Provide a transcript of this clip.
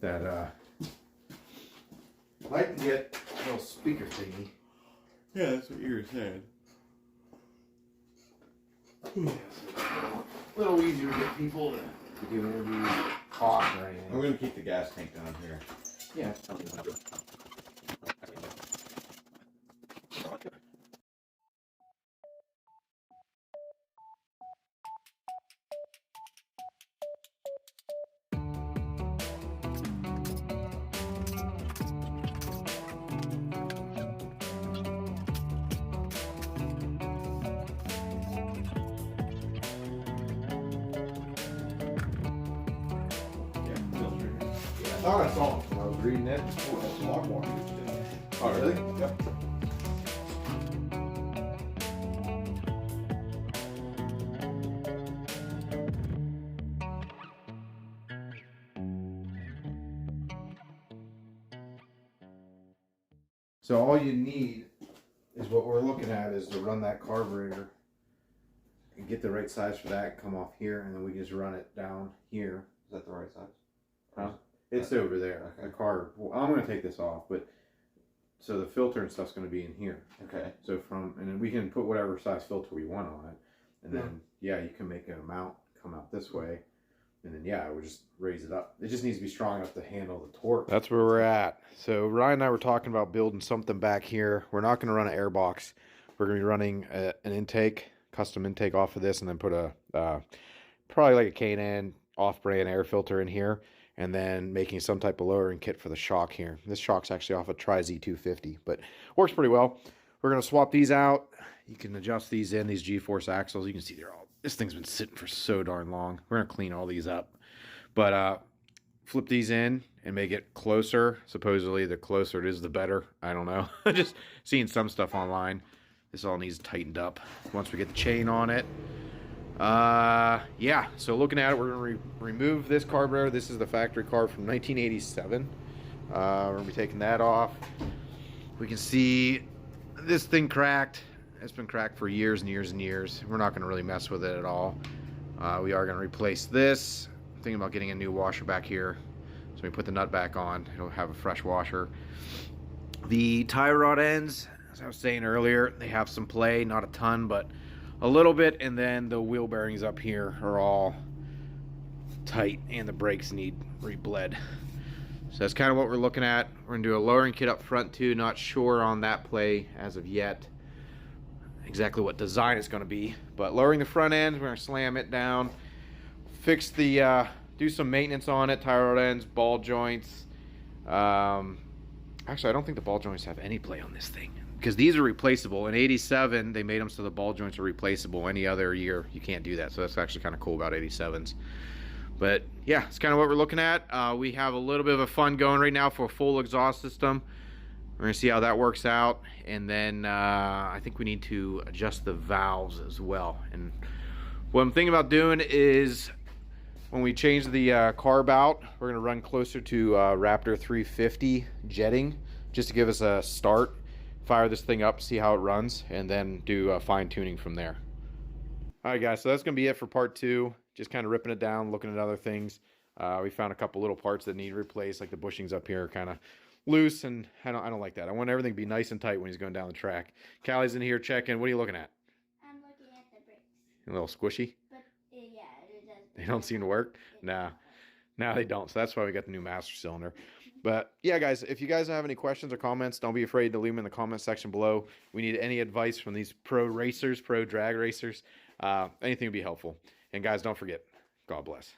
that I can get a little speaker thingy. Yeah, that's what you were saying. A little easier to get people to do interviews, talk, or anything. I'm gonna keep the gas tank down here. Yeah. I thought I saw him when I was reading it. Oh, that's a lot more. Oh, really? Yep. So all you need is what we're looking at is to run that carburetor and get the right size for that, come off here, and then we just run it down here. Is that the right size? Huh? It's over there. Okay. The car. Well, I'm going to take this off, but so the filter and stuff's going to be in here. Okay. So and then we can put whatever size filter we want on it, and then yeah, you can make a mount come out this way, and then yeah, we'll just raise it up. It just needs to be strong enough to handle the torque. That's where we're at. So Ryan and I were talking about building something back here. We're not going to run an air box. We're going to be running an intake, custom intake off of this, and then put a probably like a K&N off-brand air filter in here, and then making some type of lowering kit for the shock here. This shock's actually off a Tri-Z250, but works pretty well. We're going to swap these out. You can adjust these in, these G-force axles. You can see they're all, this thing's been sitting for so darn long. We're going to clean all these up. But flip these in and make it closer. Supposedly the closer it is, the better. I don't know. Just seeing some stuff online. This all needs tightened up once we get the chain on it. Yeah, so looking at it, we're going to remove this carburetor. This is the factory carb from 1987. We're going to be taking that off. We can see this thing cracked. It's been cracked for years and years and years. We're not going to really mess with it at all. We are going to replace this. I'm thinking about getting a new washer back here. So we put the nut back on. It'll have a fresh washer. The tie rod ends, as I was saying earlier, they have some play, not a ton, but a little bit. And then the wheel bearings up here are all tight and the brakes need rebled. So that's kind of what we're looking at. We're going to do a lowering kit up front too. Not sure on that play as of yet. Exactly what design it's going to be. But lowering the front end, we're going to slam it down. Fix the, do some maintenance on it. Tie rod ends, ball joints. Actually, I don't think the ball joints have any play on this thing, because these are replaceable. In 87, they made them so the ball joints are replaceable. Any other year, you can't do that. So that's actually kind of cool about 87s. But yeah, it's kind of what we're looking at. We have a little bit of a fun going right now for a full exhaust system. We're going to see how that works out. And then I think we need to adjust the valves as well. And what I'm thinking about doing is when we change the carb out, we're going to run closer to Raptor 350 jetting just to give us a start. Fire this thing up, see how it runs, and then do fine tuning from there. All right, guys, so that's going to be it for part 2. Just kind of ripping it down, looking at other things. We found a couple little parts that need replaced, like the bushings up here are kind of loose, and I don't like that. I want everything to be nice and tight when he's going down the track. Callie's in here checking. What are you looking at? I'm looking at the brakes. A little squishy? But yeah, it does. They don't seem to work? Nah. No, they don't. So that's why we got the new master cylinder. But yeah, guys, if you guys have any questions or comments, don't be afraid to leave them in the comment section below. We need any advice from these pro racers, pro drag racers. Anything would be helpful. And guys, don't forget, God bless.